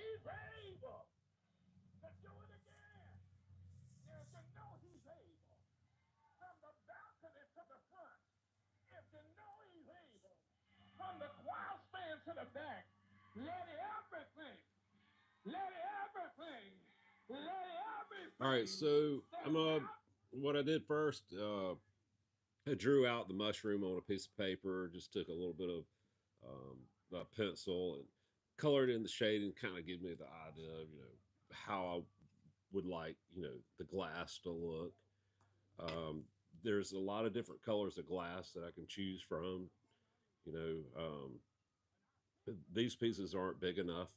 he's able to do it again. If you know he's able, from the balcony to the front, if you know he's able, from the choir stand to the back, let everything, let everything, let everything. All right, so what I did first, I drew out the mushroom on a piece of paper, just took a little bit of a pencil and colored in the shade and kind of give me the idea of, how I would like, the glass to look. Um, there's a lot of different colors of glass that I can choose from. You know, these pieces aren't big enough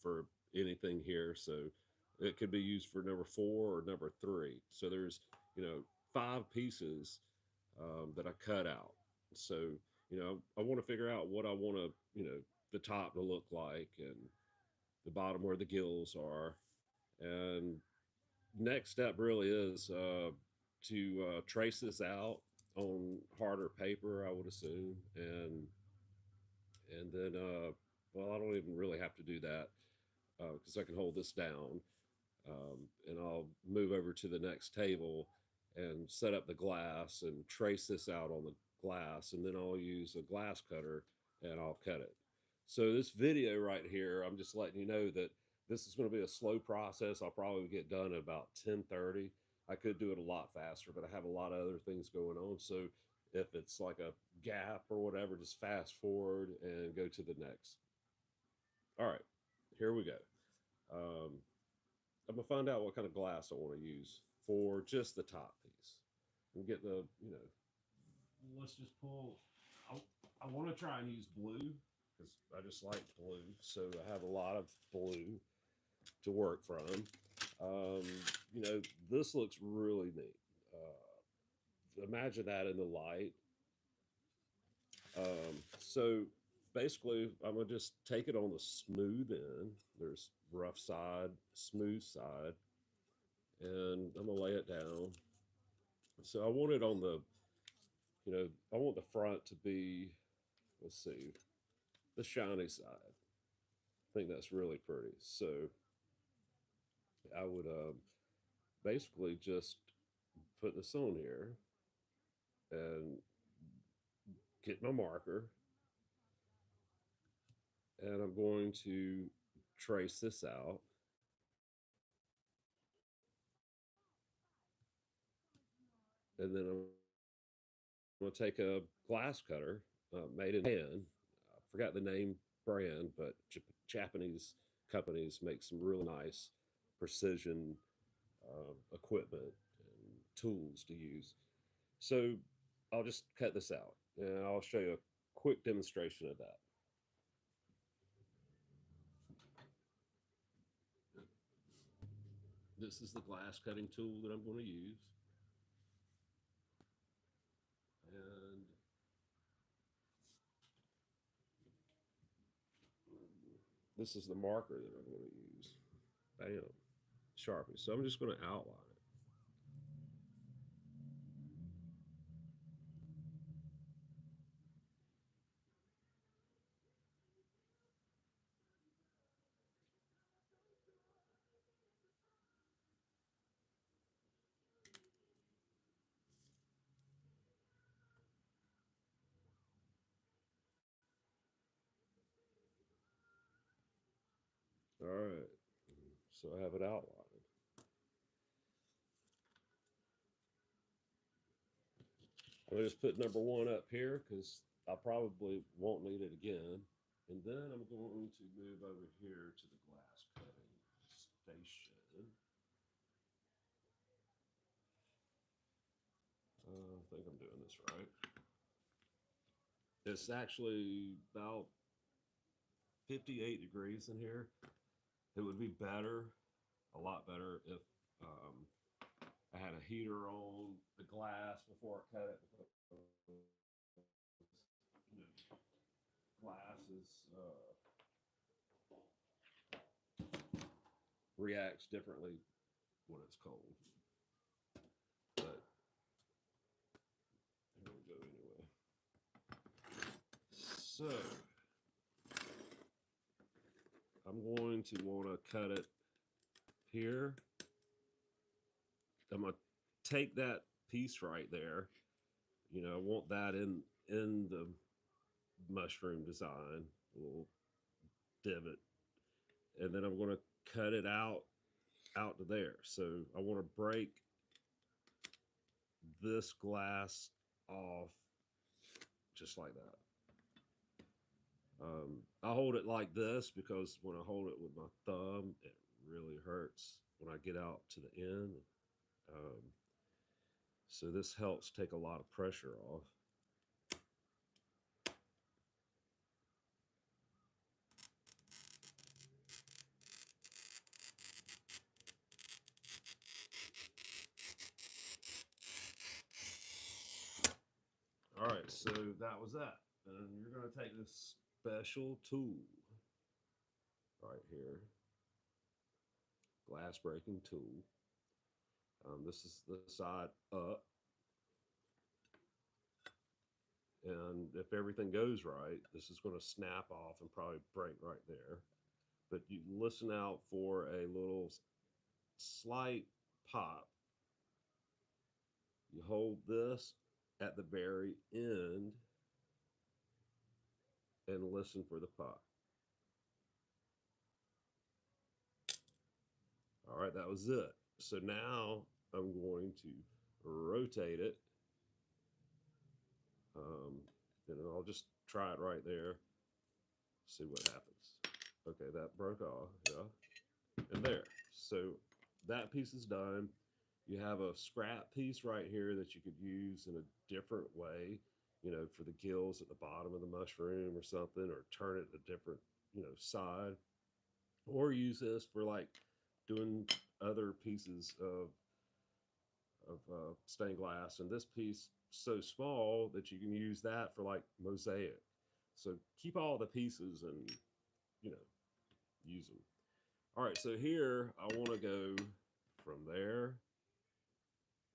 for anything here, so it could be used for number four or number three. So there's, five pieces that I cut out. So, I want to figure out what I want to, the top to look like and the bottom where the gills are. And next step really is to trace this out on harder paper, I would assume, and then well, I don't even really have to do that because I can hold this down, and I'll move over to the next table and set up the glass and trace this out on the glass, and then I'll use a glass cutter and I'll cut it. So this video right here, I'm just letting you know that this is going to be a slow process. I'll probably get done at about 10:30. I could do it a lot faster, but I have a lot of other things going on. So if it's like a gap or whatever, just fast forward and go to the next. All right, here we go. Um, I'm gonna find out what kind of glass I want to use for just the top piece and get the, let's just pull. I, I want to try and use blue because I just like blue. So I have a lot of blue to work from. Um, this looks really neat. Imagine that in the light. So basically, I'm gonna just take it on the smooth end. There's rough side, smooth side, and I'm gonna lay it down. So I want it on the, I want the front to be, let's see, the shiny side. I think that's really pretty. So I would basically just put this on here and get my marker, and I'm going to trace this out. And then I'm going to take a glass cutter made in Japan. I forgot the name brand, but Japanese companies make some really nice precision equipment and tools to use. So I'll just cut this out and I'll show you a quick demonstration of that. This is the glass cutting tool that I'm going to use. And this is the marker that I'm going to use. Bam. Sharpie. So I'm just going to outline it. All right. So I have it outlined. I'm going to just put number one up here because I probably won't need it again. And then I'm going to move over here to the glass cutting station. I think I'm doing this right. It's actually about 58 degrees in here. It would be better, a lot better, if I had a heater on the glass before I cut it because glass is reacts differently when it's cold. But here we go anyway. So I'm I'm going to want to cut it here. I'm going to take that piece right there. You know, I want that in the mushroom design, a little divot, and then I'm going to cut it out to there. So I want to break this glass off just like that. I hold it like this because when I hold it with my thumb, it really hurts when I get out to the end. Um, so this helps take a lot of pressure off. All right, so that was that. And you're going to take this special tool right here, glass breaking tool. This is the side up. And if everything goes right, this is going to snap off and probably break right there. But you listen out for a little slight pop. You hold this at the very end and listen for the pop. All right, that was it. So now I'm going to rotate it. And I'll just try it right there. See what happens. Okay, that broke off. Yeah. And there. So that piece is done. You have a scrap piece right here that you could use in a different way, you know, for the gills at the bottom of the mushroom or something, or turn it a different, you know, side, or use this for like doing other pieces of stained glass. And this piece so small that you can use that for like mosaic. So keep all the pieces and, you know, use them. All right, so here I want to go from there,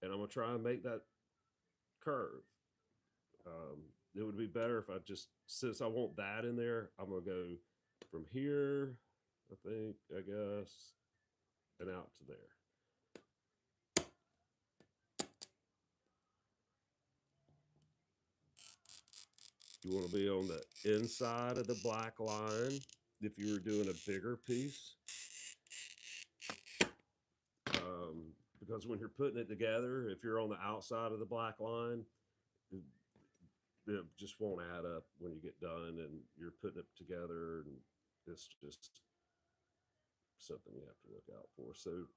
and I'm gonna try and make that curve. It would be better if I just, since I want that in there, I'm gonna go from here, I guess, and out to there. You want to be on the inside of the black line if you were doing a bigger piece. Because when you're putting it together, if you're on the outside of the black line, it just won't add up when you get done and you're putting it together, and it's just something you have to look out for. So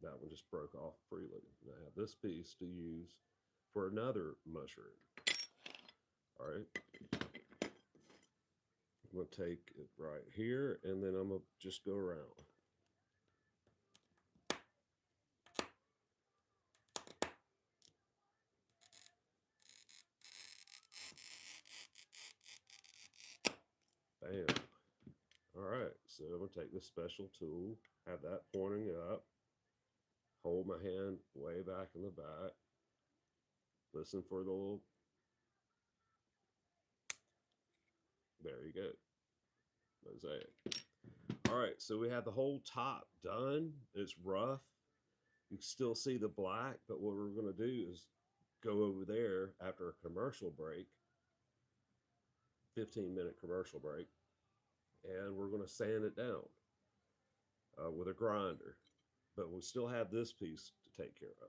that one just broke off freely. Now I have this piece to use for another mushroom. All right. I'm going to take it right here, and then I'm going to just go around. Bam. All right, so I'm going to take this special tool, have that pointing up, hold my hand way back in the back, listen for the little, there you go, mosaic. All right, so we have the whole top done. It's rough. You can still see the black, but what we're going to do is go over there after a commercial break, 15-minute commercial break, and we're going to sand it down with a grinder. But we still have this piece to take care of.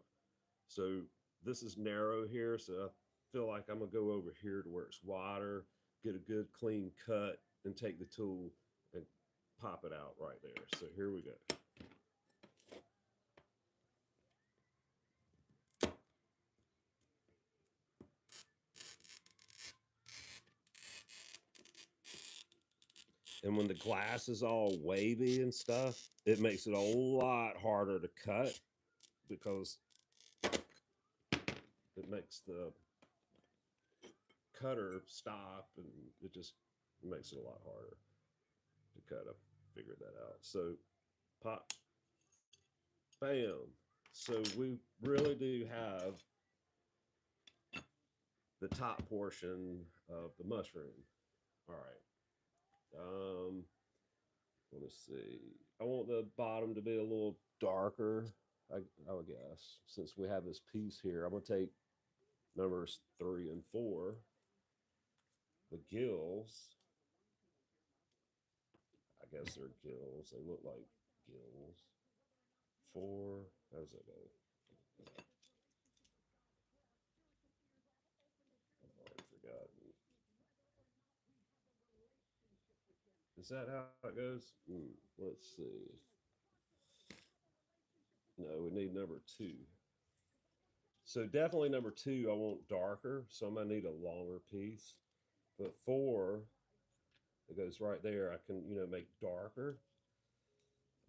So this is narrow here, so I feel like I'm going to go over here to where it's wider, get a good clean cut, and take the tool and pop it out right there. So here we go. And when the glass is all wavy and stuff, it makes it a lot harder to cut because it makes the cutter stop, and it just makes it a lot harder to cut. I figured that out. So pop, bam. So we really do have the top portion of the mushroom. All right. Let me see. I want the bottom to be a little darker. I would guess since we have this piece here, I'm gonna take numbers 3 and 4. The gills, I guess they're gills. They look like gills. 4. How does that go? I've already forgotten. Is that how it goes? Let's see. No, we need number 2. So definitely number 2, I want darker. So I'm gonna need a longer piece. But 4, it goes right there. I can, make darker.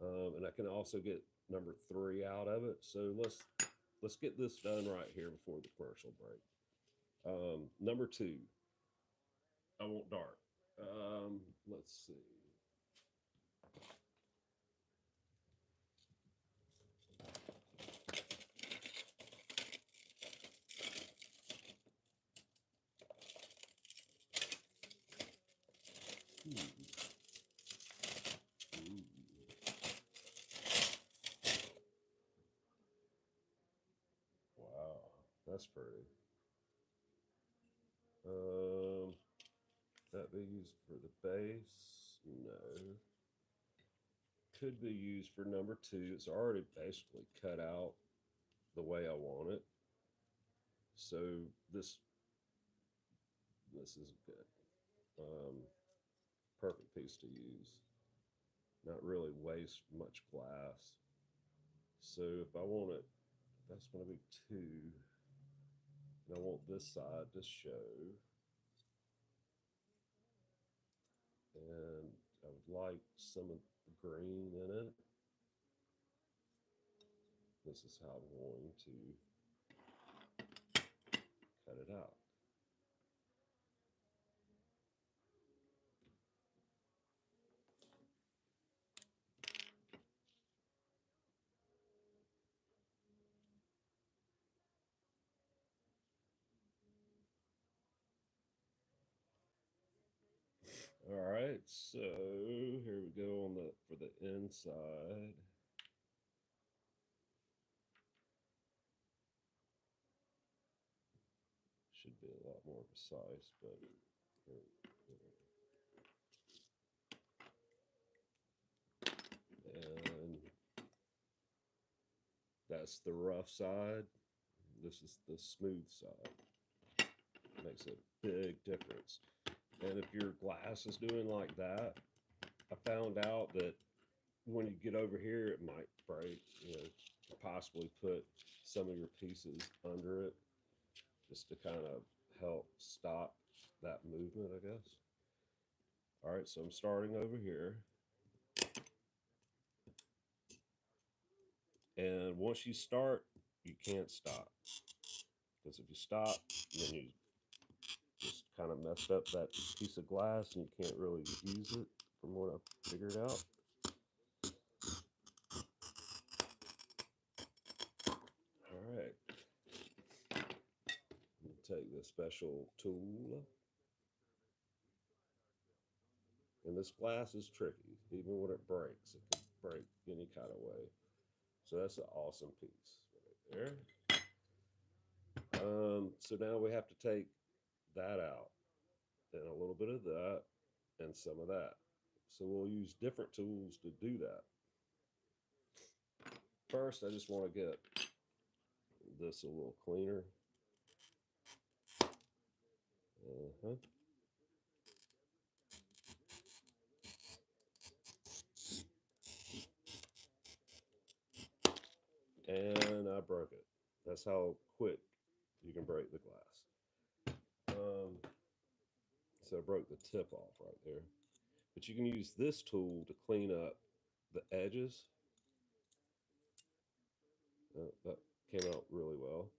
And I can also get number 3 out of it. So let's get this done right here before the commercial break. Number 2, I want dark. Let's see. Hmm. Ooh. Wow, that's pretty. Um, that be used for the base? No. Could be used for number 2. It's already basically cut out the way I want it. So this this is good. Um, Perfect piece to use. Not really waste much glass. So if I want it, that's going to be 2. And I want this side to show. And I would like some of the green in it. This is how I'm going to cut it out. All right, so here we go on for the inside. Should be a lot more precise, but and that's the rough side. This is the smooth side. Makes a big difference. And if your glass is doing like that, I found out that when you get over here, it might break. Possibly put some of your pieces under it just to kind of help stop that movement, I guess. All right, so I'm starting over here. And once you start, you can't stop. Because if you stop, then you just kind of messed up that piece of glass and you can't really use it from what I figured out. All right. Take the special tool. And this glass is tricky. Even when it breaks, it can break any kind of way. So that's an awesome piece right there. So now we have to take that out, and a little bit of that, and some of that. So we'll use different tools to do that. First, I just want to get this a little cleaner. Uh-huh. And I broke it. That's how quick you can break the glass. So I broke the tip off right there. But you can use this tool to clean up the edges. That came out really well.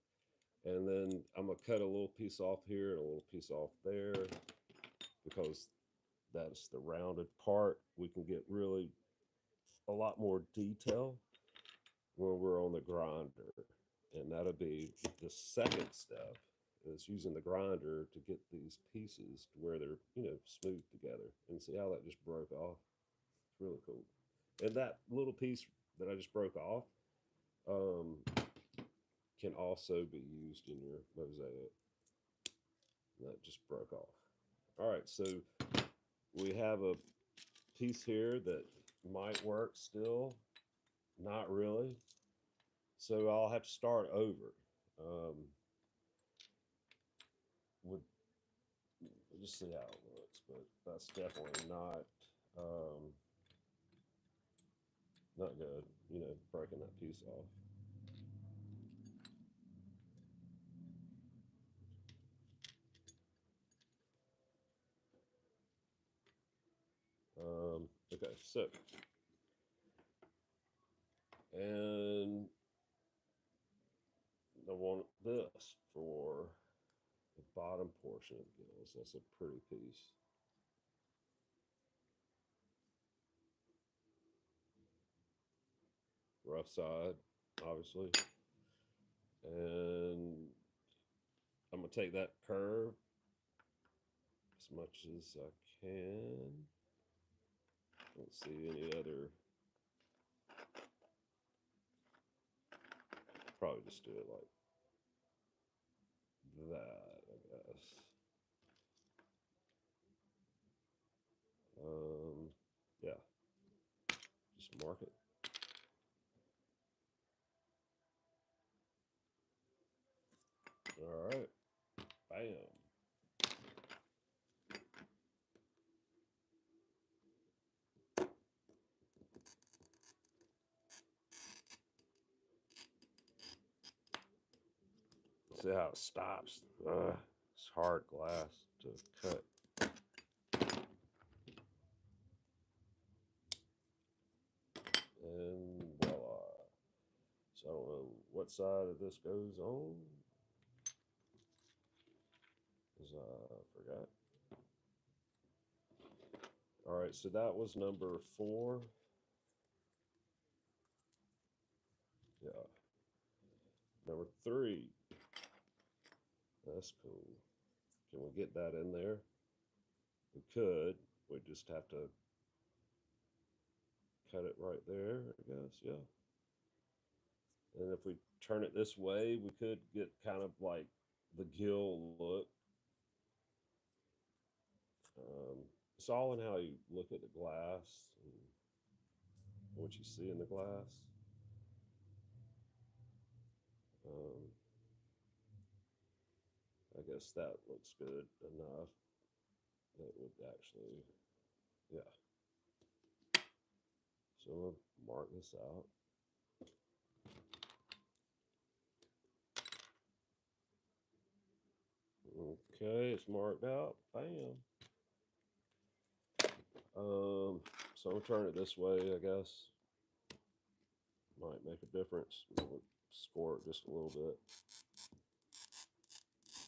And then I'm gonna cut a little piece off here and a little piece off there because that's the rounded part. We can get really a lot more detail when we're on the grinder. And that'll be the second step is using the grinder to get these pieces to where they're, smooth together. And see how that just broke off? It's really cool. And that little piece that I just broke off um, can also be used in your mosaic. That just broke off. All right, so we have a piece here that might work still, not really. So I'll have to start over. Um, with we'll just see how it looks, but that's definitely um, not good. You know, breaking that piece off. Okay, so and I want this for the bottom portion of the gills. That's a pretty piece. Rough side, obviously. And I'm gonna take that curve as much as I can. Don't see any other. Probably just do it like that, I guess. Yeah, just mark it. All right, bam. See how it stops? It's hard glass to cut. And voila. So I don't know what side of this goes on, because I forgot. All right, so that was number 4. Yeah. Number 3. That's cool. Can we get that in there? We could. We just have to cut it right there, I guess. Yeah. And if we turn it this way, we could get kind of like the gill look. It's all in how you look at the glass and what you see in the glass. Um, I guess that looks good enough. That would actually, yeah. So we'll mark this out. Okay, it's marked out. Bam. So I'm gonna turn it this way, I guess. Might make a difference. We'll score it just a little bit.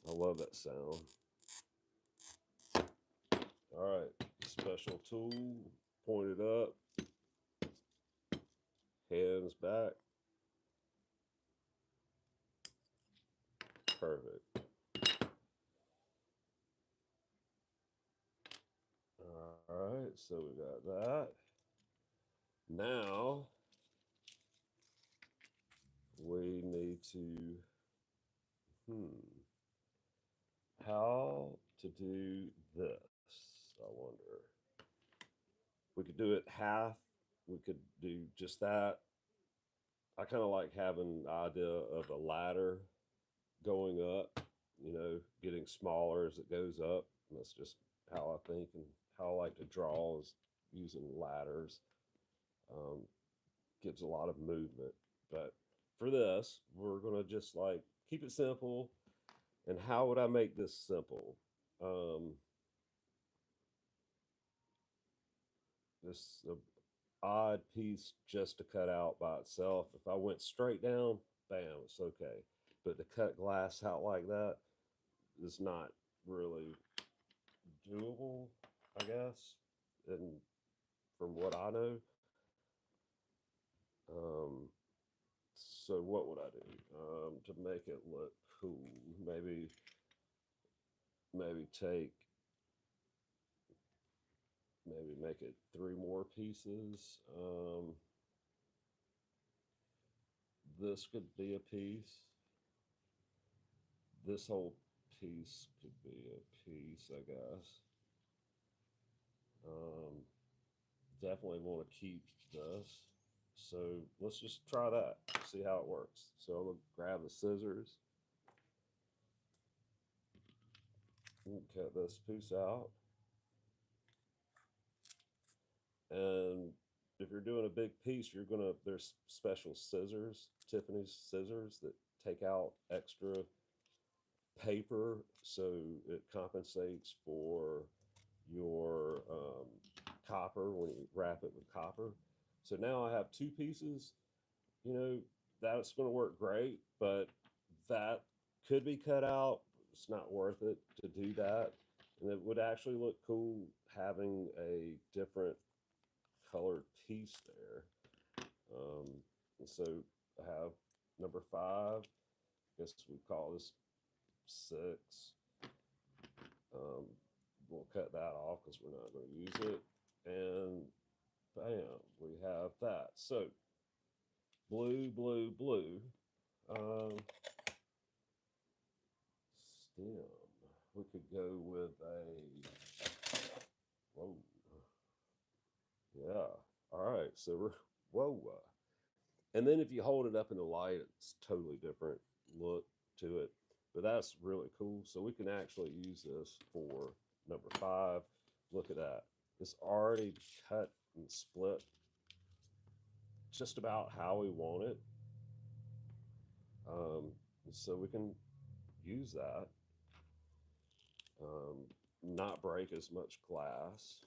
I love that sound. All right, special tool, pointed up, hands back. Perfect. All right, so we got that. Now we need to, how to do this, I wonder. We could do it half. We could do just that. I kind of like having the idea of a ladder going up, getting smaller as it goes up. And that's just how I think and how I like to draw is using ladders. Um, gives a lot of movement. But for this, we're going to just like keep it simple. And how would I make this simple? This odd piece just to cut out by itself. If I went straight down, bam, it's okay. But to cut glass out like that is not really doable, I guess. And from what I know, um, so what would I do to make it look cool? Maybe take maybe make it 3 more pieces. This could be a piece. This whole piece could be a piece, I guess. Definitely want to keep this. So let's just try that, see how it works. So I'm going to grab the scissors and cut this piece out. And if you're doing a big piece, there's special scissors, Tiffany's scissors, that take out extra paper, so it compensates for your copper when you wrap it with copper. So now I have 2 pieces. You know, that's going to work great, but that could be cut out. It's not worth it to do that. And it would actually look cool having a different colored piece there. And so I have number 5. I guess we call this 6. We'll cut that off because we're not going to use it. And bam, we have that. So blue, blue, blue. Stem. We could go with a, whoa. Yeah. All right. So we're, whoa. And then if you hold it up in the light, it's totally different look to it. But that's really cool. So we can actually use this for number 5. Look at that. It's already cut and split just about how we want it. So we can use that. Not break as much glass.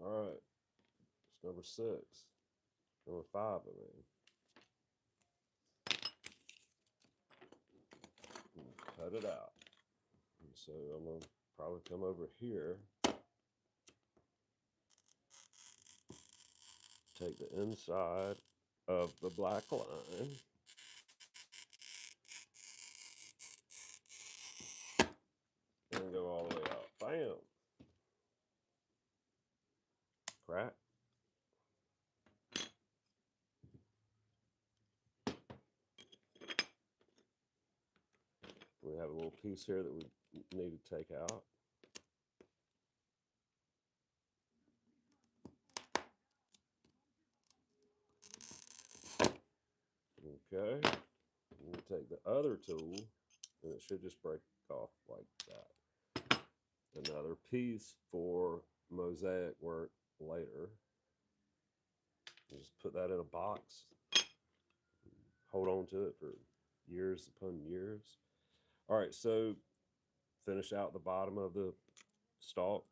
All right. It's number 6. Number 5, I mean. Cut it out. And so I'm going to probably come over here, take the inside of the black line, and go all the way out. Bam! Crack. We have a little piece here that we need to take out. Okay. We'll take the other tool, and it should just break off like that. Another piece for mosaic work later. Just put that in a box. Hold on to it for years upon years. All right, so finish out the bottom of the stalk.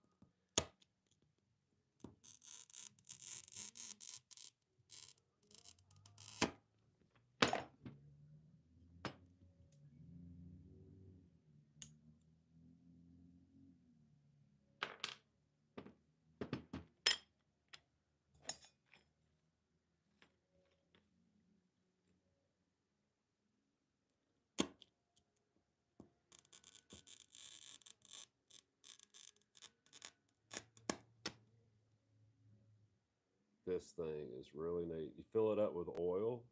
This thing is really neat. You fill it up with oil.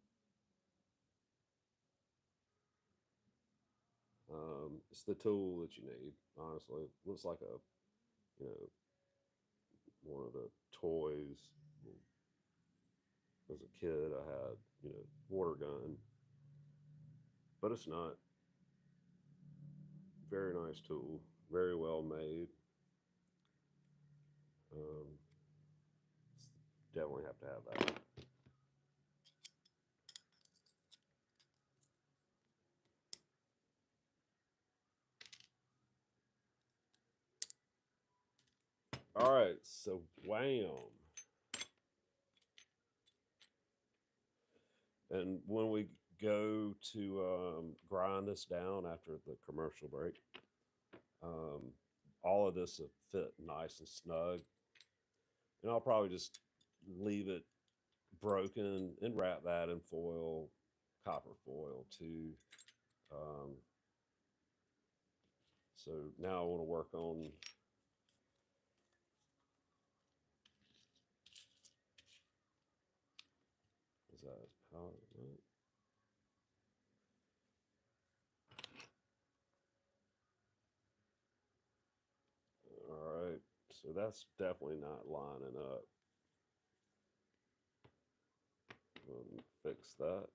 It's the tool that you need, honestly. It looks like one of the toys. As a kid, I had, water gun. But it's not. Very nice tool. Very well made. Definitely have to have that. All right, so wham. And when we go to grind this down after the commercial break, um, all of this will fit nice and snug. And I'll probably just leave it broken and wrap that in foil, copper foil too. Um, so now I want to work on is that power? All right, so that's definitely not lining up. We'll fix that.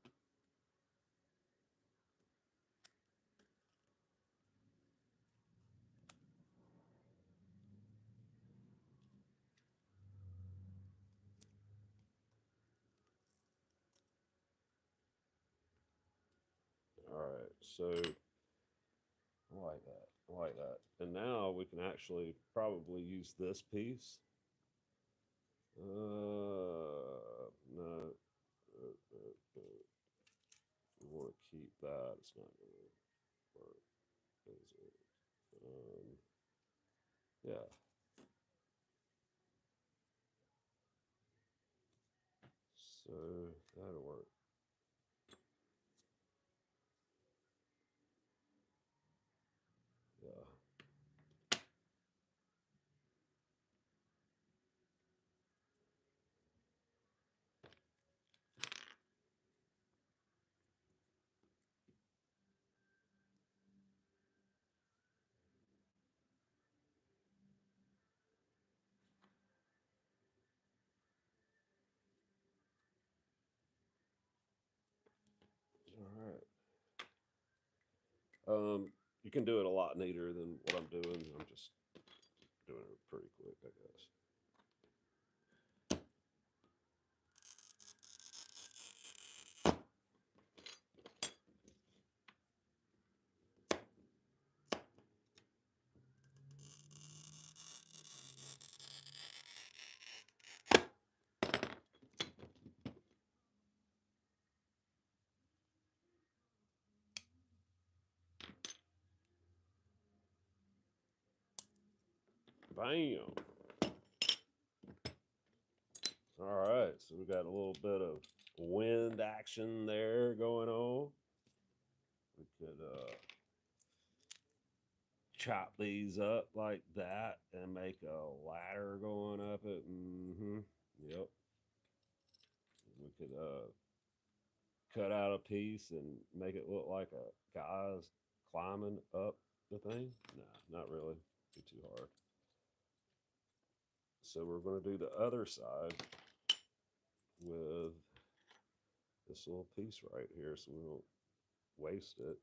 All right, so I like that. I like that. And now we can actually probably use this piece. No. We want to keep that. It's not going to work, is it? Yeah. So that'll work. Yeah. All right. You can do it a lot neater than what I'm doing. I'm just doing it pretty quick, I guess. Bam. All right. So we got a little bit of wind action there going on. We could chop these up like that and make a ladder going up it. Mm-hmm. Yep. We could cut out a piece and make it look like a guy's climbing up the thing. Nah, not really. Be too hard. So we're going to do the other side with this little piece right here so we don't waste it.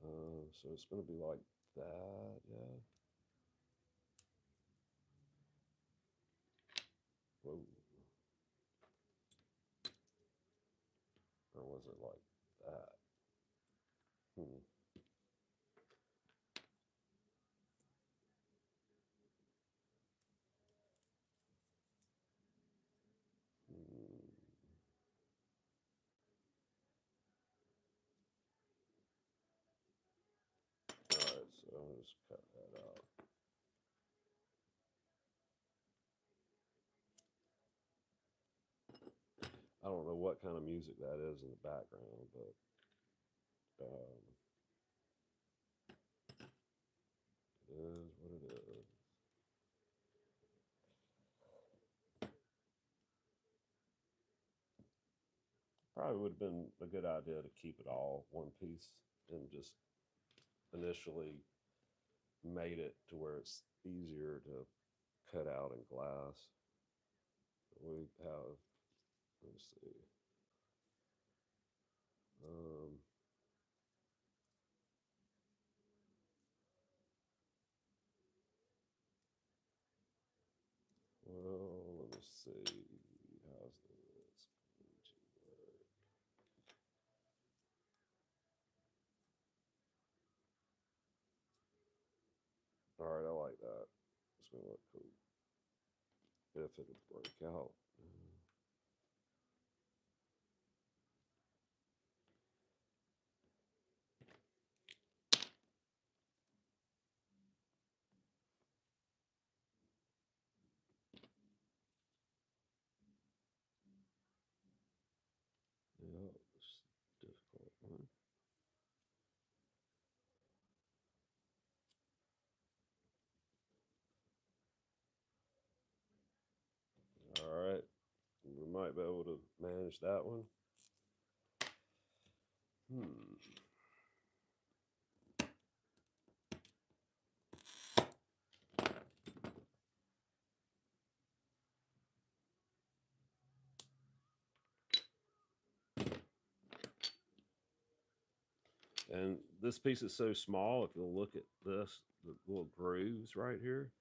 So it's going to be like that, yeah. Whoa. Or was it like that? Hmm. Hmm. All right, so I'll just cut that out. I don't know what kind of music that is in the background, but it is what it is. Probably would have been a good idea to keep it all one piece and just initially made it to where it's easier to cut out in glass. We have, let's see, um, well, let me see, how's this going to work? All right, I like that. gonna look cool if it'll break out. Yeah, it's a difficult one. All right, we might be able to manage that one. And this piece is so small, if you'll look at this, the little grooves right here,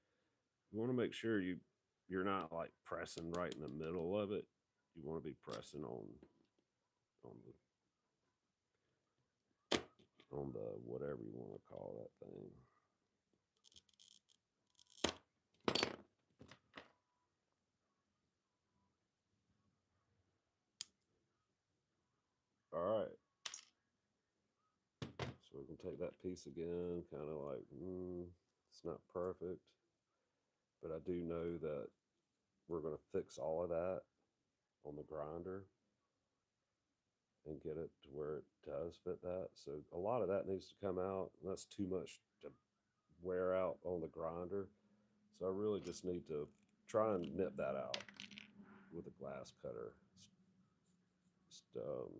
you want to make sure you're not like pressing right in the middle of it. You want to be pressing on the whatever you want to call that thing. All right. So we can take that piece again, kind of like, it's not perfect, but I do know that we're going to fix all of that on the grinder and get it to where it does fit that. So a lot of that needs to come out. And that's too much to wear out on the grinder. So I really just need to try and nip that out with a glass cutter. Just don't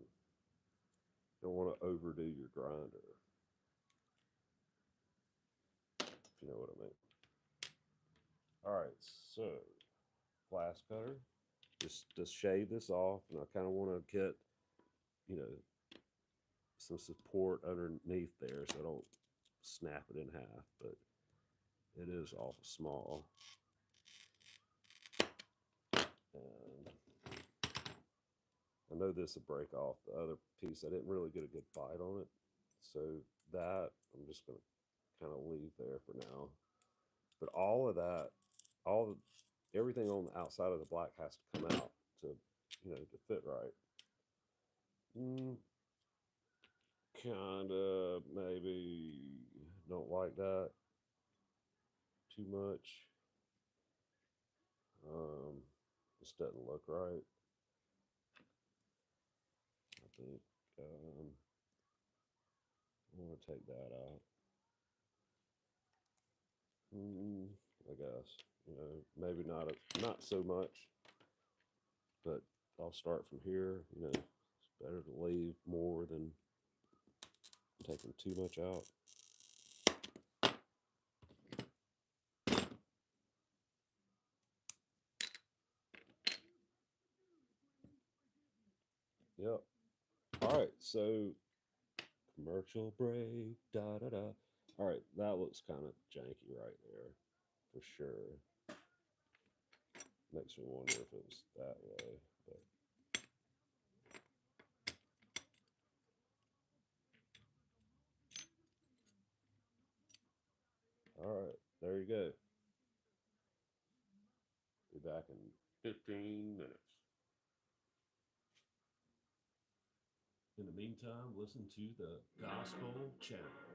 want to overdo your grinder, if you know what I mean. All right, so glass cutter, just shave this off, and I kind of want to get, some support underneath there so I don't snap it in half, but it is awful small. And I know this will break off the other piece. I didn't really get a good bite on it, so that I'm just going to kind of leave there for now. But all of that, everything on the outside of the black has to come out to, to fit right. Kind of maybe don't like that too much. This doesn't look right. I think I want to take that out. I guess, maybe not so much, but I'll start from here. It's better to leave more than taking too much out. Yep. All right, so commercial break, da da da. All right, that looks kind of janky right there, for sure. Makes me wonder if it was that way, but all right, there you go. Be back in 15 minutes. In the meantime, listen to the Gospel Channel.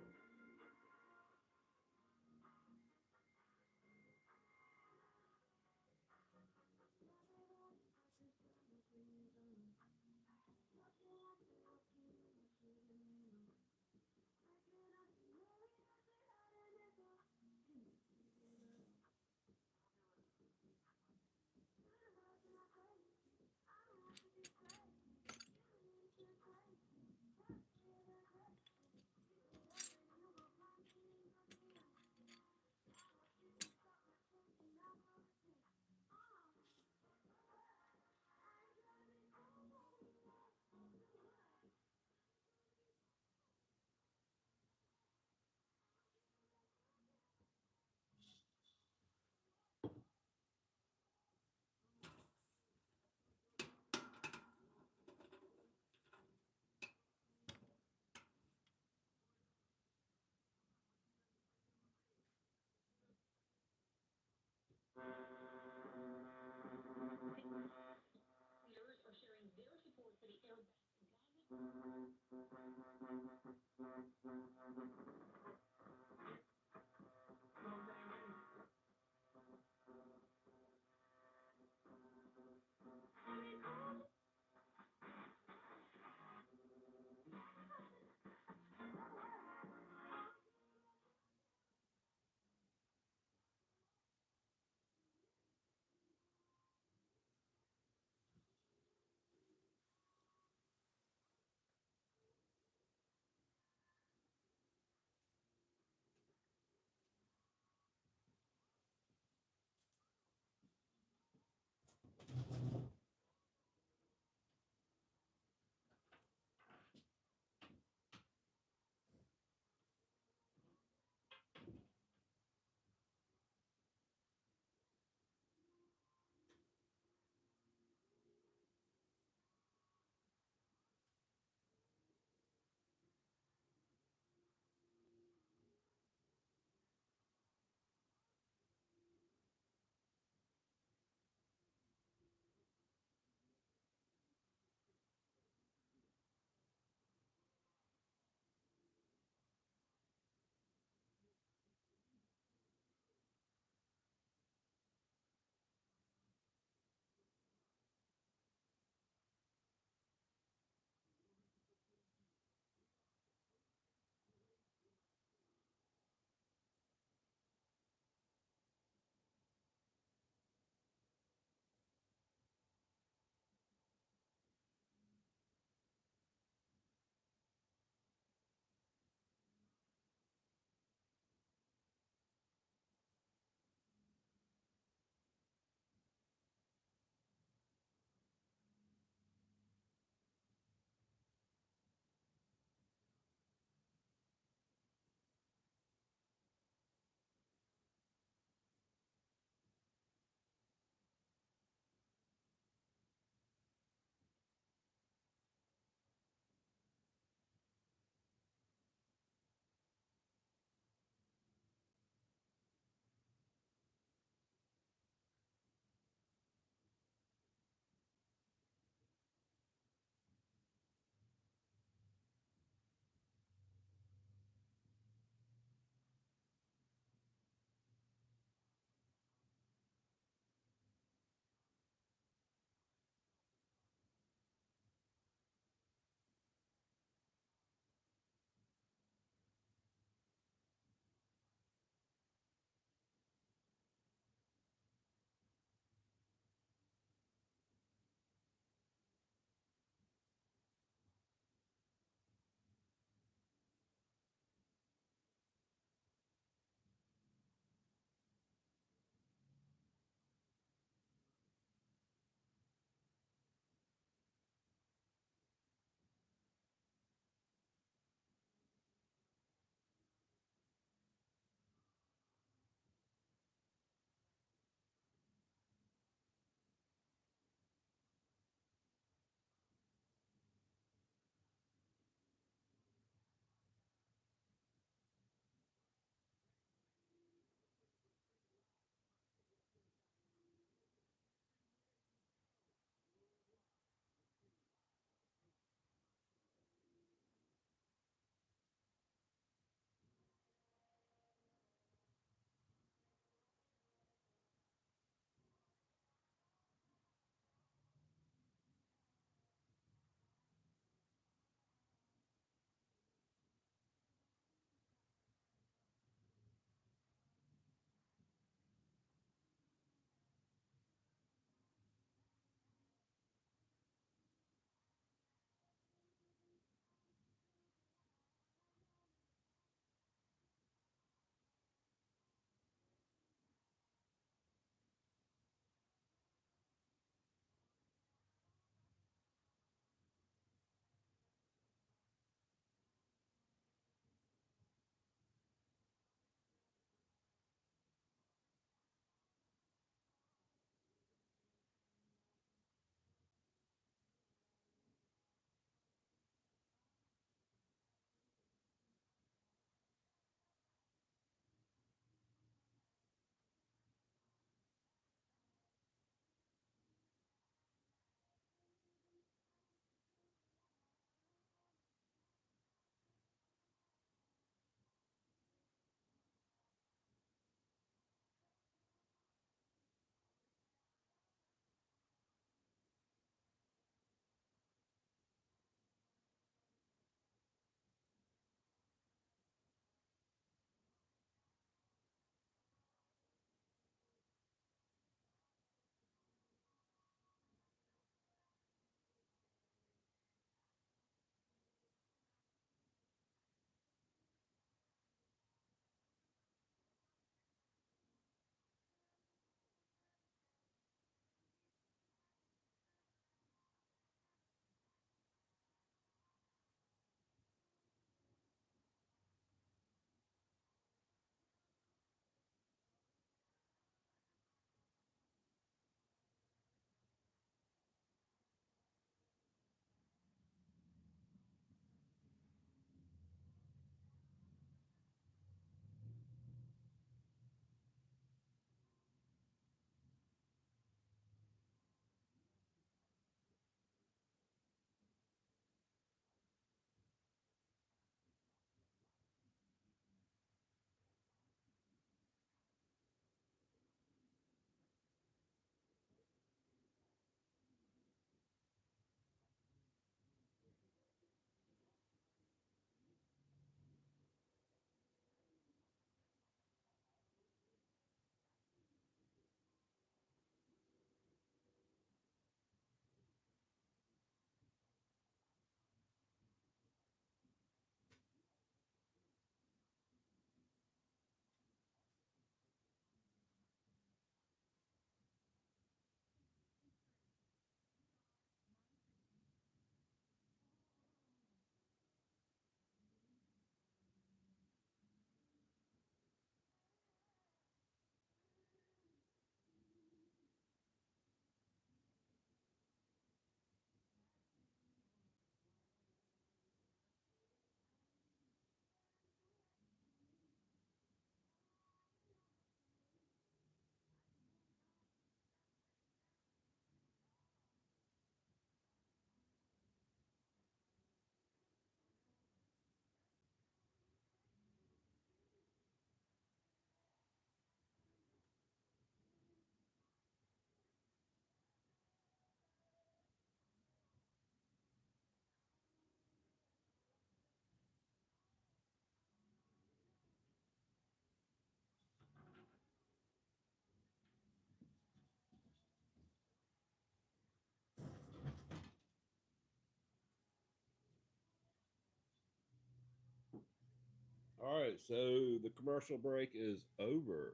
All right, so the commercial break is over.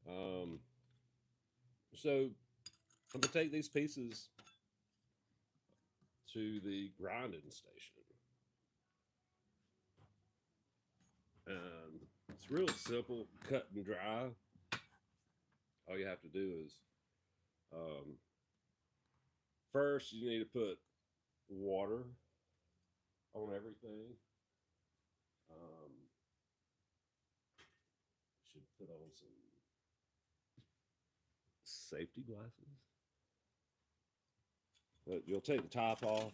Um, so I'm gonna take these pieces to the grinding station, and it's real simple, cut and dry. All you have to do is um, first you need to put water on everything. Um, should put on some safety glasses. But you'll take the top off.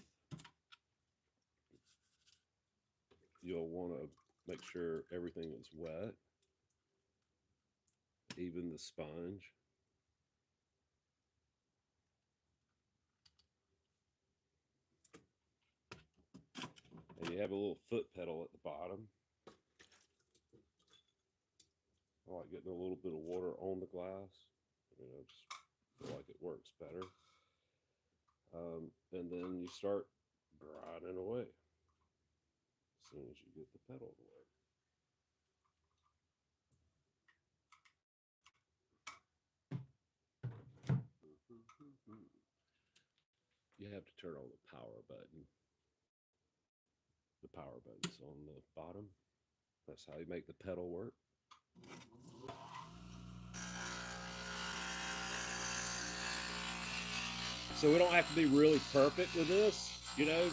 You'll want to make sure everything is wet, even the sponge. And you have a little foot pedal at the bottom. I like getting a little bit of water on the glass. Just feel like it works better. And then you start grinding away as soon as you get the pedal to work. You have to turn on the power button. The power button's on the bottom. That's how you make the pedal work. So we don't have to be really perfect with this, because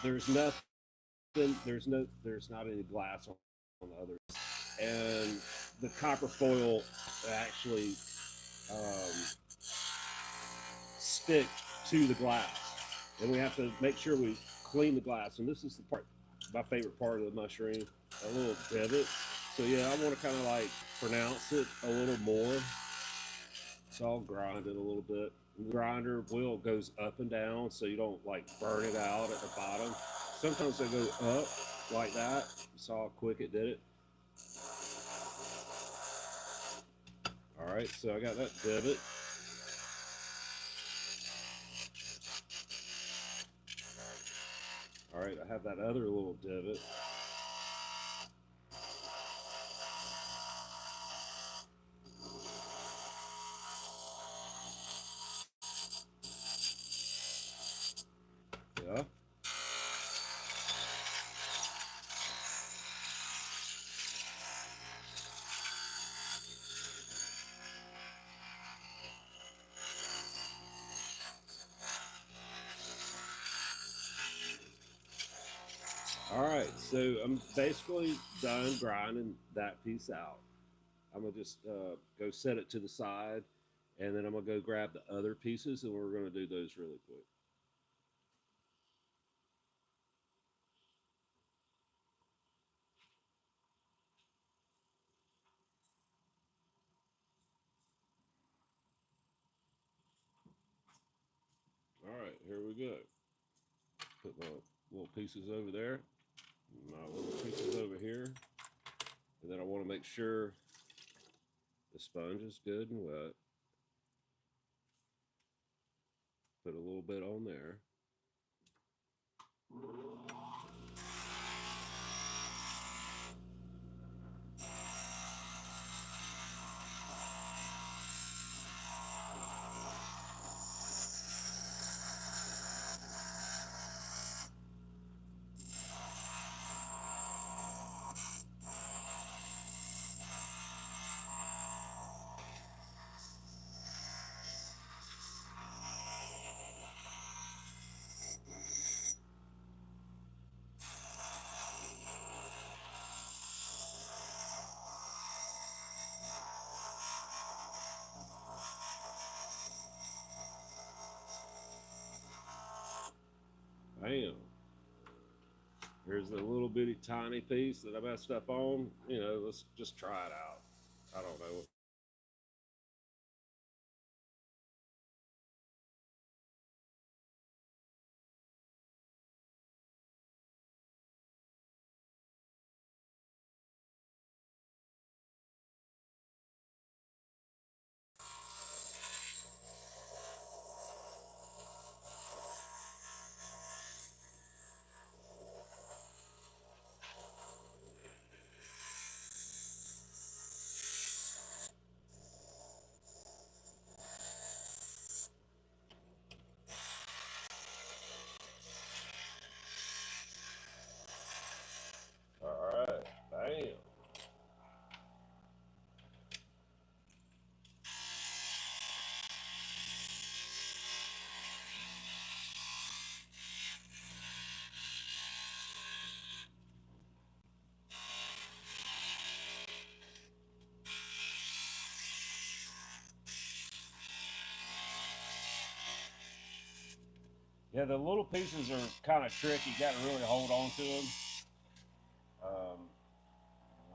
there's nothing, there's not any glass on the other, and the copper foil actually stick to the glass, and we have to make sure we clean the glass. And this is the part, my favorite part of the mushroom, a little divot. So yeah, I want to kind of like pronounce it a little more. So I'll grind it a little bit. The grinder wheel goes up and down so you don't like burn it out at the bottom. Sometimes they go up like that. You saw how quick it did it. All right, so I got that divot. All right, I have that other little divot. Yeah. All right, so I'm basically done grinding that piece out. I'm gonna just go set it to the side, and then I'm gonna go grab the other pieces, and we're gonna do those really quick. All right, here we go. Put my little pieces over there, my little pieces over here, and then I want to make sure the sponge is good and wet. Put a little bit on there. Bam. Here's a little bitty tiny piece that I messed up on. Let's just try it out. I don't know. Yeah, the little pieces are kind of tricky. You got to really hold on to them. I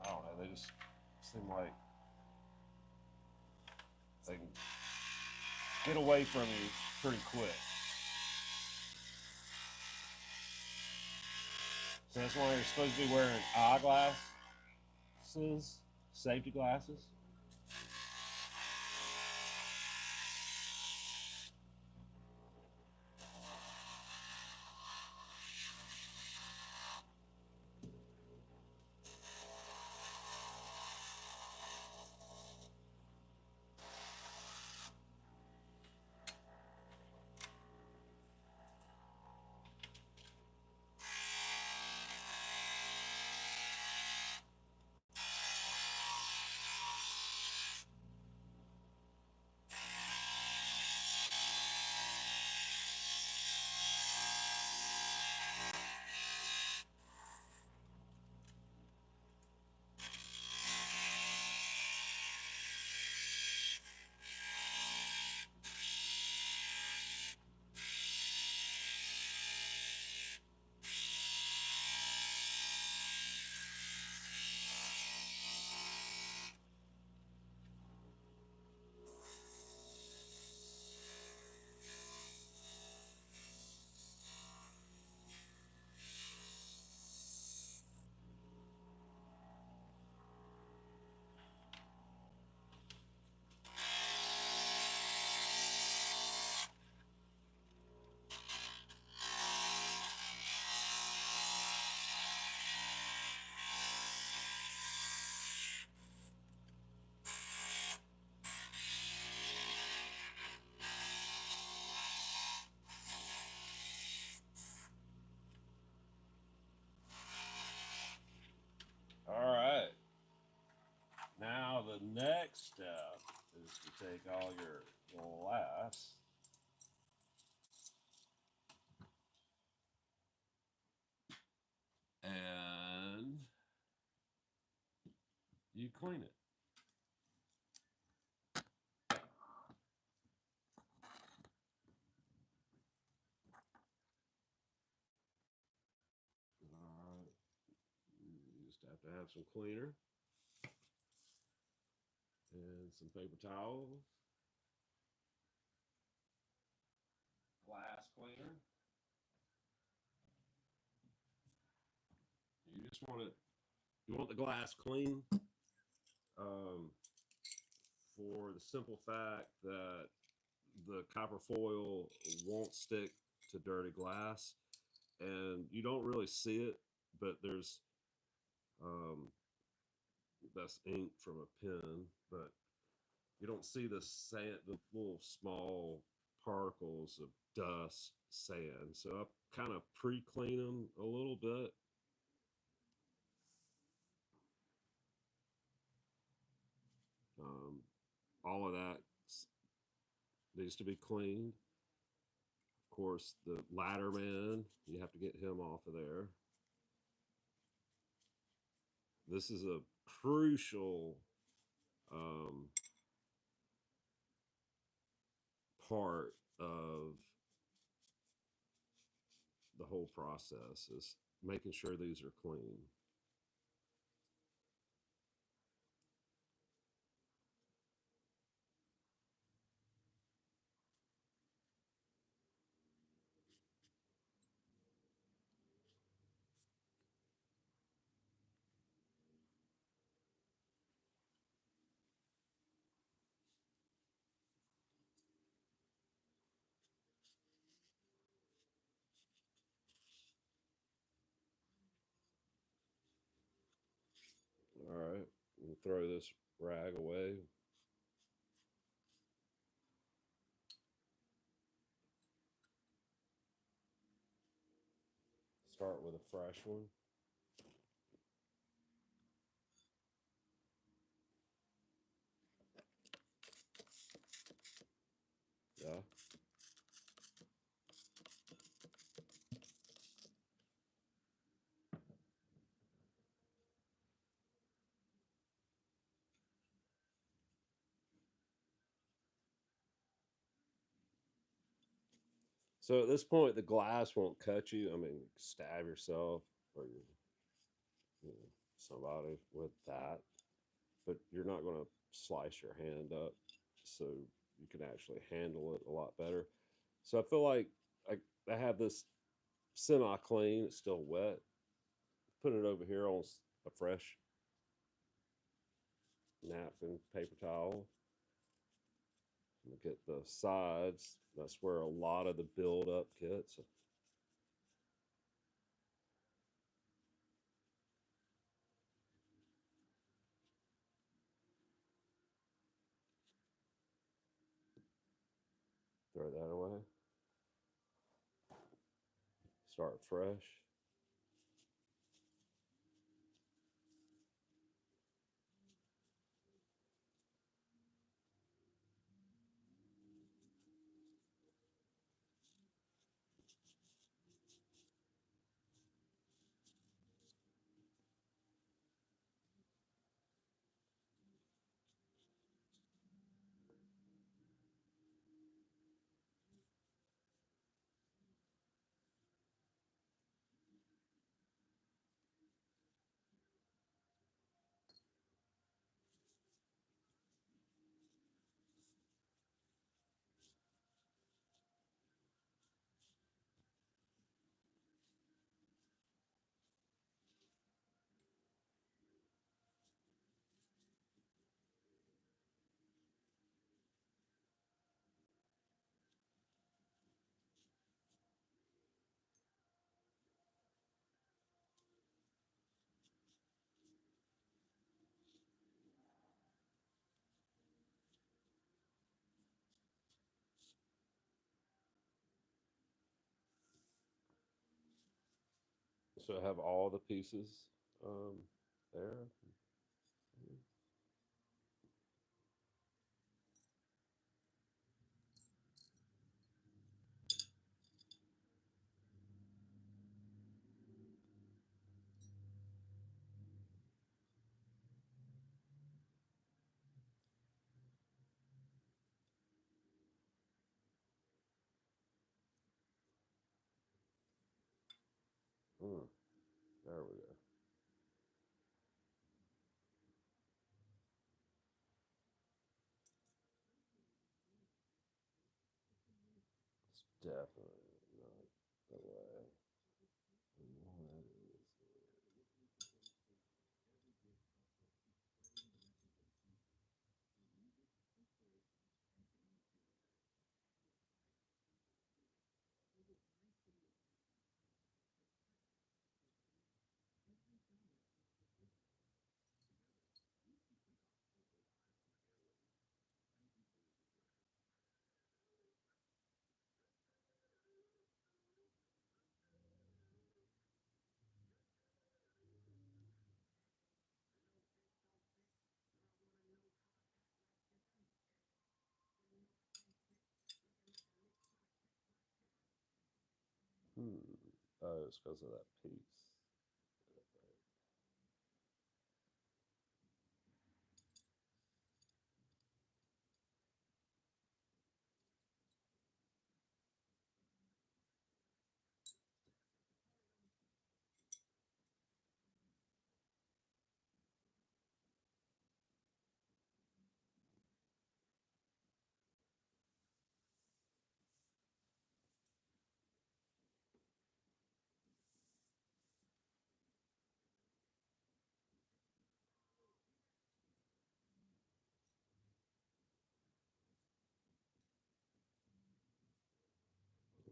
don't know. They just seem like they can get away from you pretty quick. So that's why you're supposed to be wearing eyeglasses, safety glasses. All right. Now the next step is to take all your glass and you clean it. All right. You just have to have some cleaner and some paper towels, glass cleaner. You just want it. You want the glass clean, um, for the simple fact that the copper foil won't stick to dirty glass, and you don't really see it, but there's um, that's ink from a pen, but you don't see the sand, the little small particles of dust, sand. So I kind of pre-clean them a little bit. Um, all of that needs to be cleaned. Of course, the ladder man, you have to get him off of there. This is a crucial um, part of the whole process is making sure these are clean. All right, we'll throw this rag away. Start with a fresh one. Yeah. So at this point, the glass won't cut you. I mean, stab yourself or you know, somebody with that, but you're not going to slice your hand up, so you can actually handle it a lot better. So I feel like I have this semi clean. It's still wet. Put it over here on a fresh napkin, paper towel. I'm gonna get the sides. That's where a lot of the buildup gets. Throw that away. Start fresh. So I have all the pieces there. Mm, there we go. It's definitely not the way. That is. Hmm. Oh, it's because of that piece.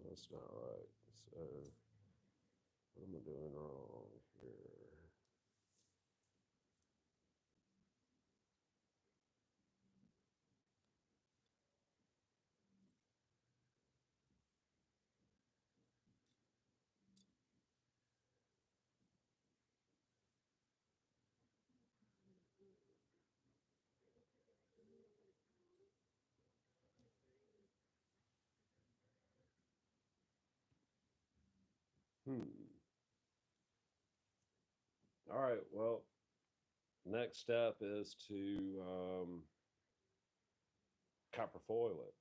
That's not right. So what am I doing wrong here? Hmm. All right. Well, next step is to copper foil it.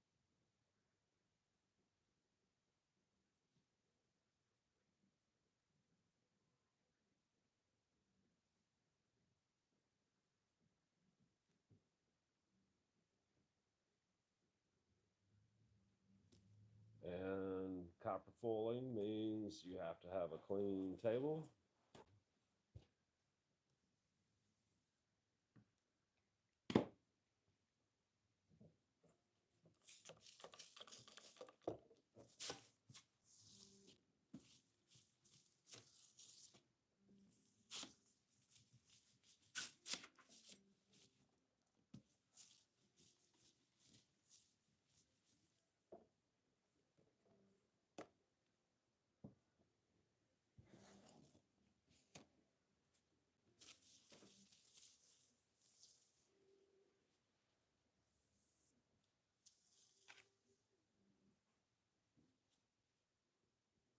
foiling means you have to have a clean table.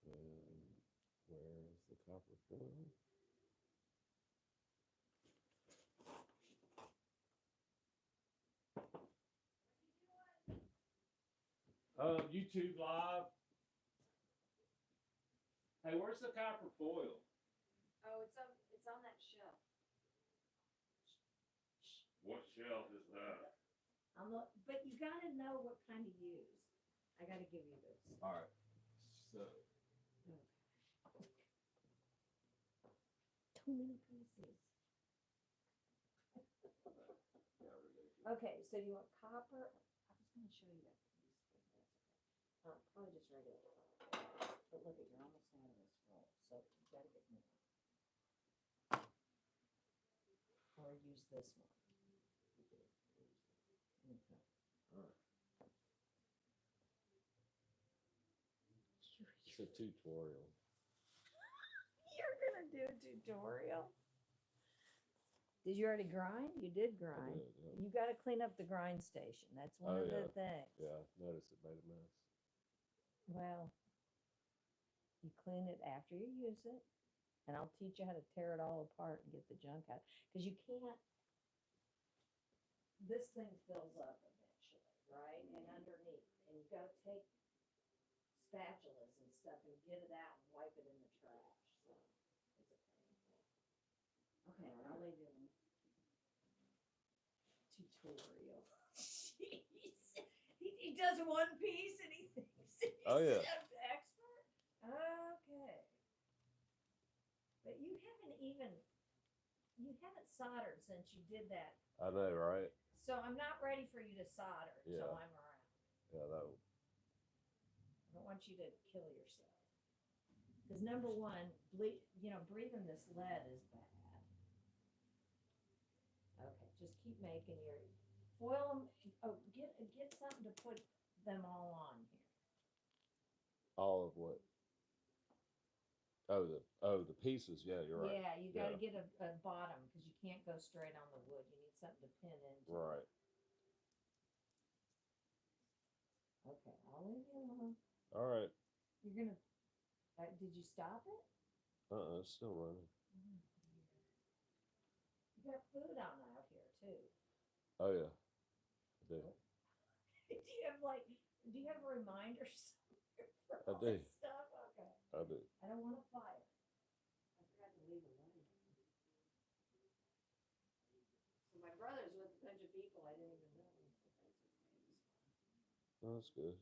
And where's the copper foil? YouTube Live. Hey, where's the copper foil? Oh, it's on that shelf. What shelf is that? But you gotta know what kind to use. I gotta give you this. All right. So Too many pieces. Okay, so you want copper? I was gonna show you that piece, but that's okay. Probably just regular copper. But look at, you're almost out of this roll, so you gotta get more. Or use this one. Okay. all right. It's a tutorial. You're gonna do a tutorial? Did you already grind? You did grind. did, yeah. You gotta clean up the grind station. That's one Oh, of the yeah. things. Yeah, notice it made a mess. Well, you clean it after you use it, and I'll teach you how to tear it all apart and get the junk out. Because you can't, this thing fills up eventually, right? And underneath, and you've got to take spatulas and stuff and get it out and wipe it in the trash. So it's a pain. Okay, I'll leave you alone. Tutorial. Jeez. He does one piece and he thinks he's Oh, yeah. an expert. Okay. But you haven't soldered since you did that. I know, right? So I'm not ready for you to solder until Yeah. I'm around. Yeah, that. I don't want you to kill yourself. Because number one, breathing this lead is bad. Okay, just keep making your foil them. Oh, get something to put them all on here. All of what? Oh, the pieces. Yeah, you're right. Yeah, you got to Yeah. get a bottom because you can't go straight on the wood. You need something to pin into. Right. Okay, I'll leave you alone. All right. You're gonna. Did you stop it? It's still running. Oh, dear. You got food on out here too. Oh yeah. I do. Do you have reminders for I all do. this stuff? Okay. I do. I don't want a fire. I forgot to leave a light. So my brother's with a bunch of people I didn't even know. Oh, that's good.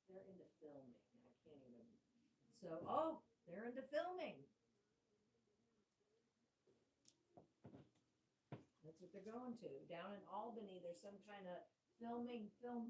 They're into filming. I can't even. So, they're into filming. That's what they're going to. Down in Albany, there's some kind of film festival.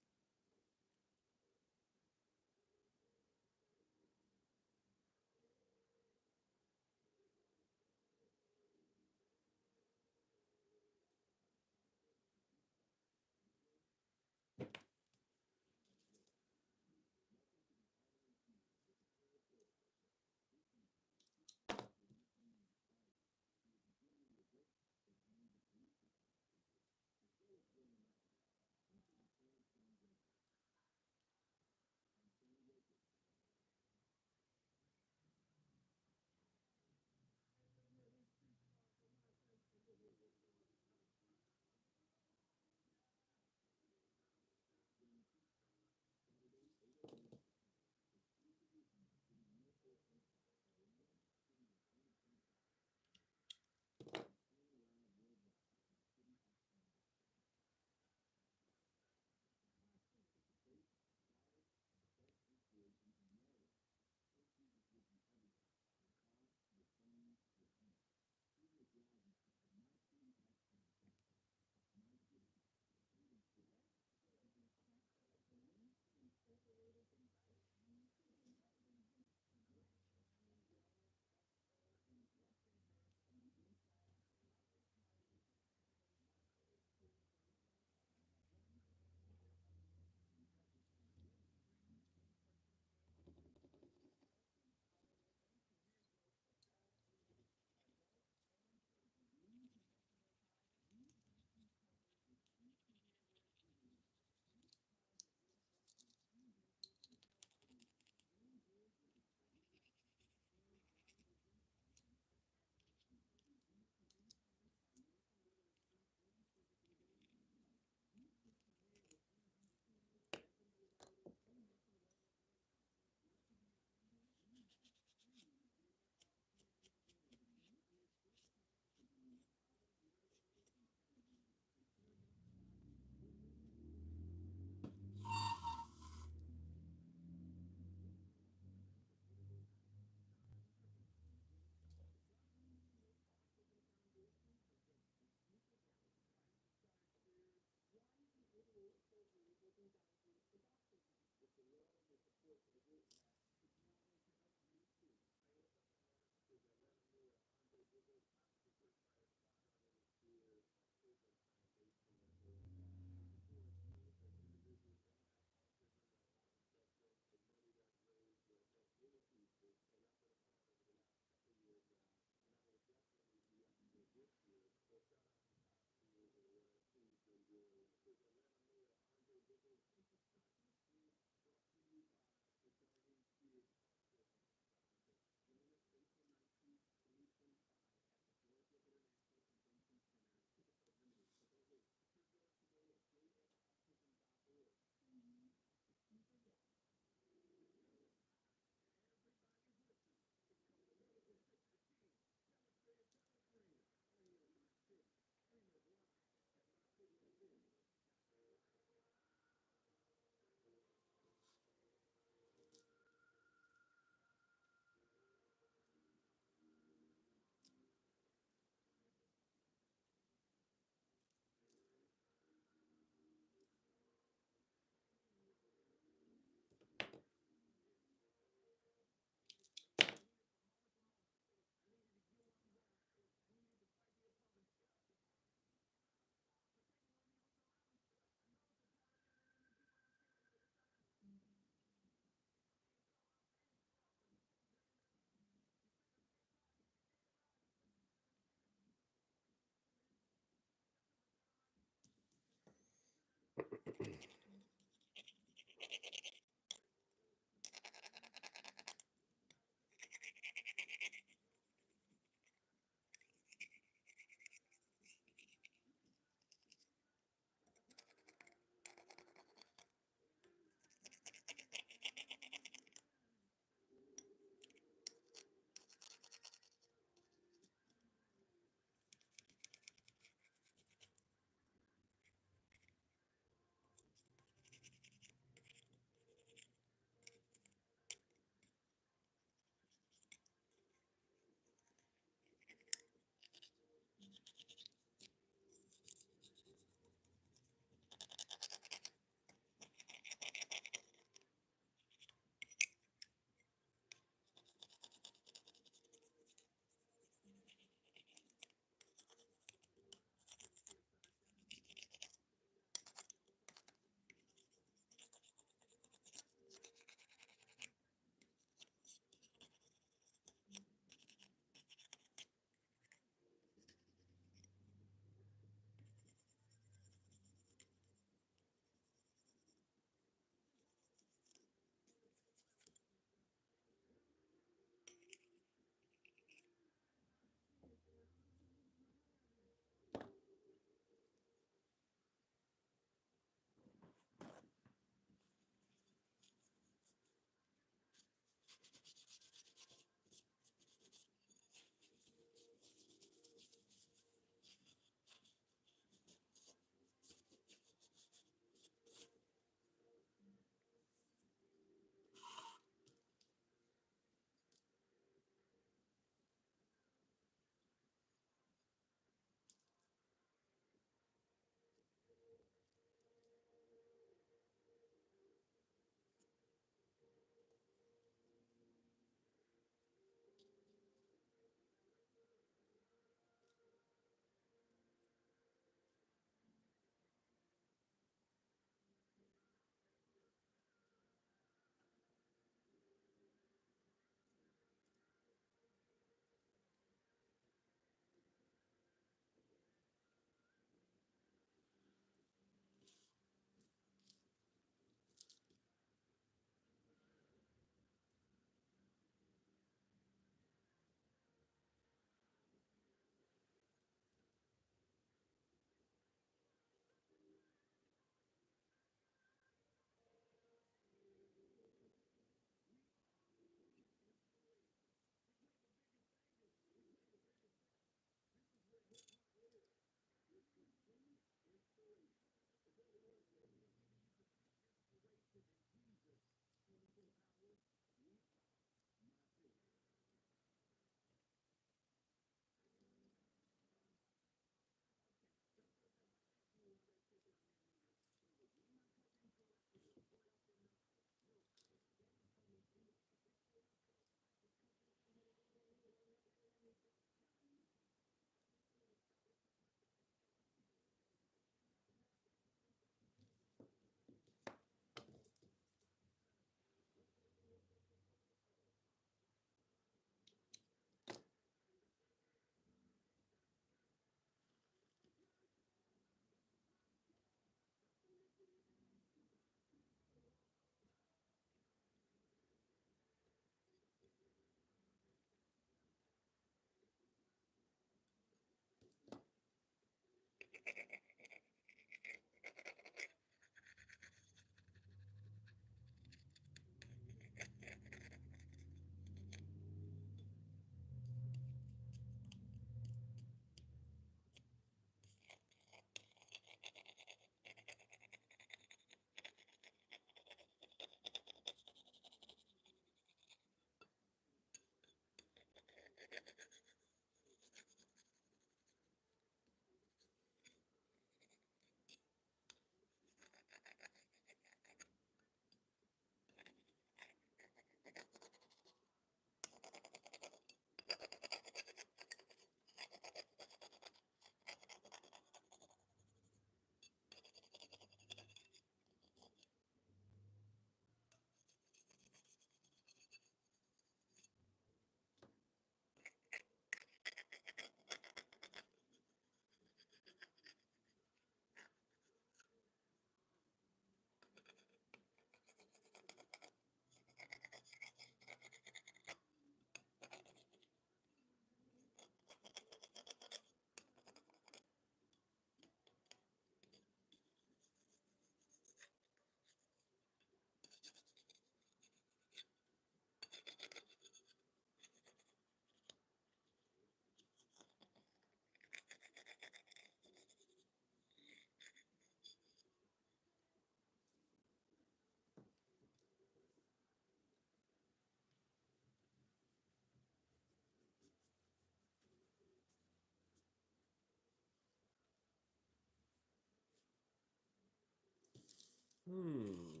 Hmm.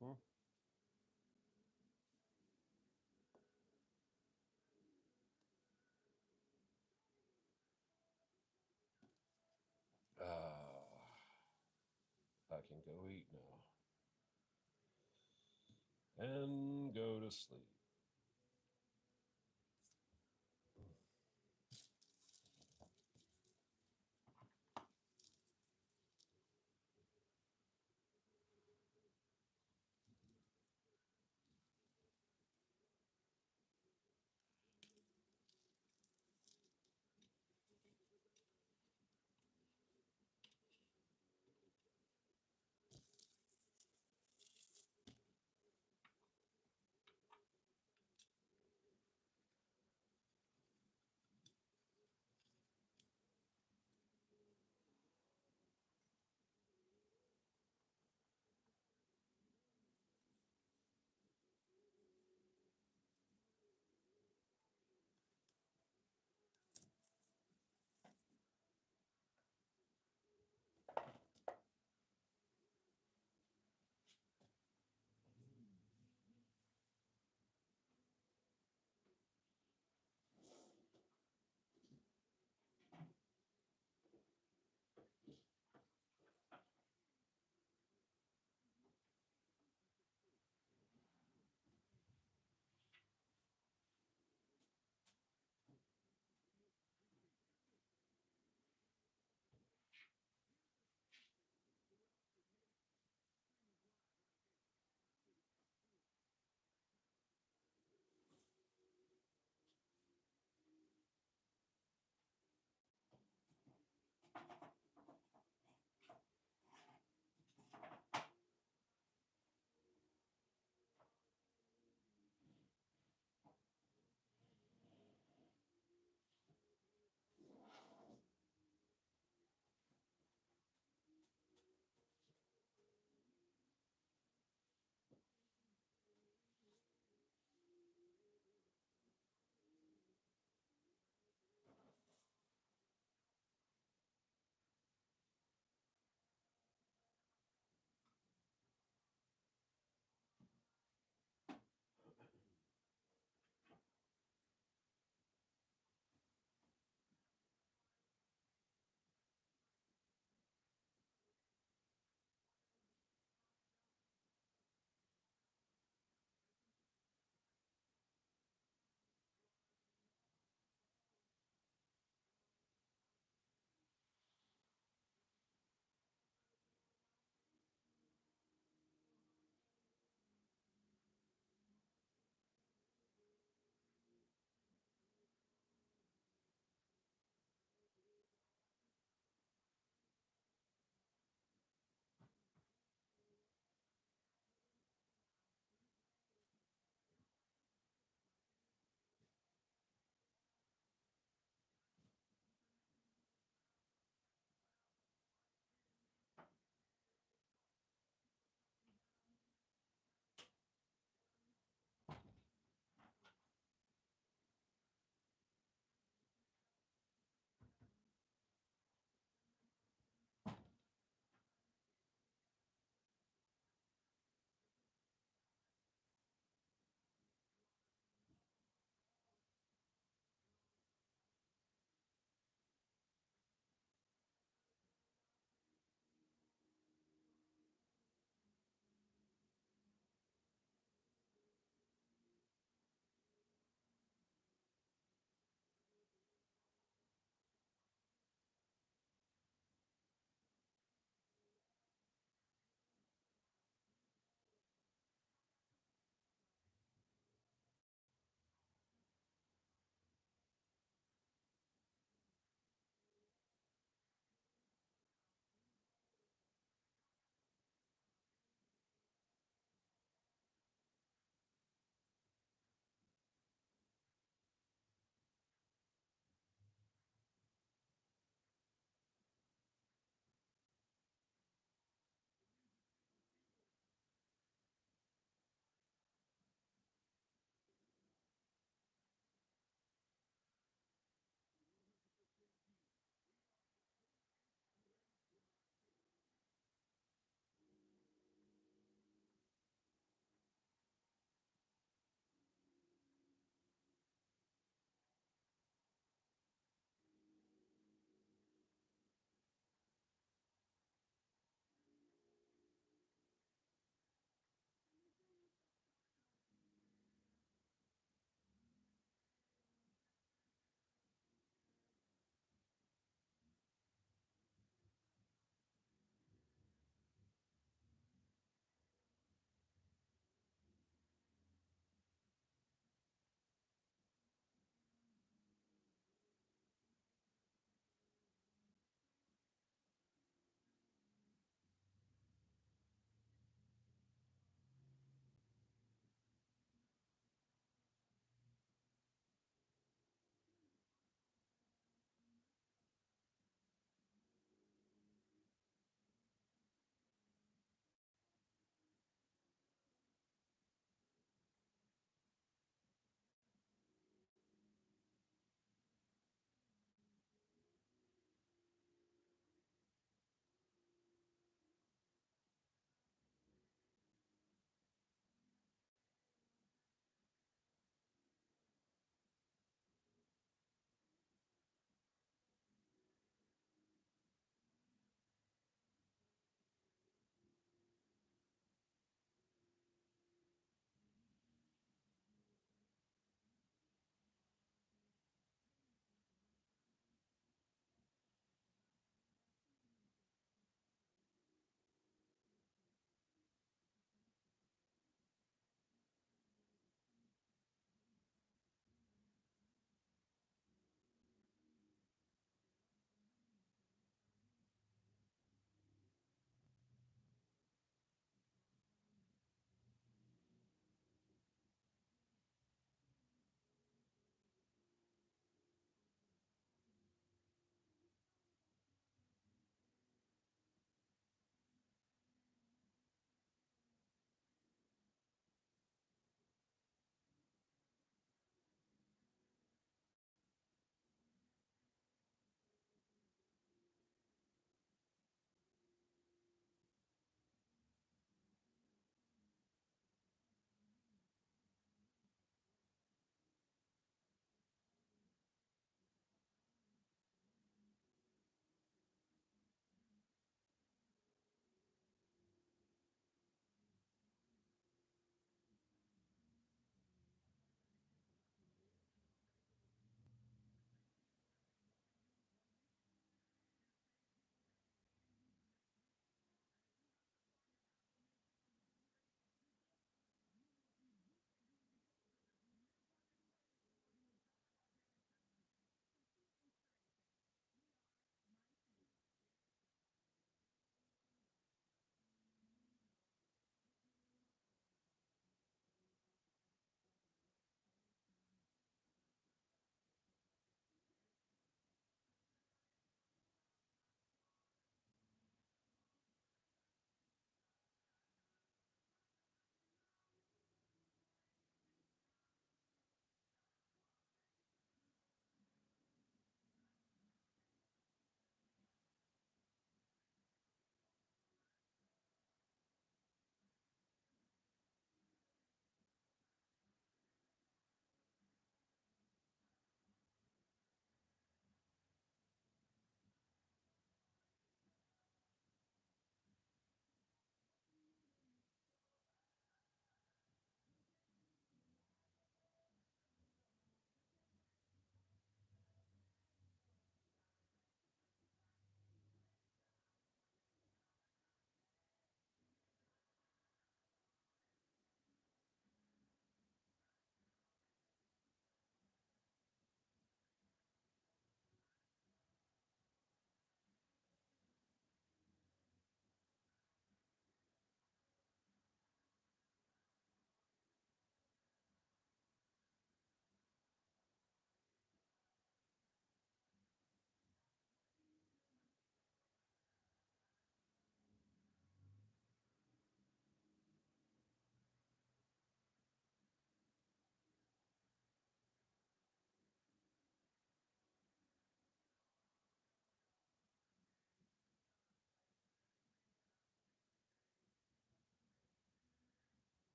Hmm. I can go eat now and go to sleep.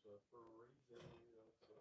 for a reason, you know, so.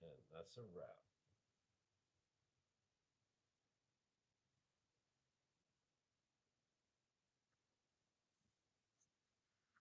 And that's a wrap.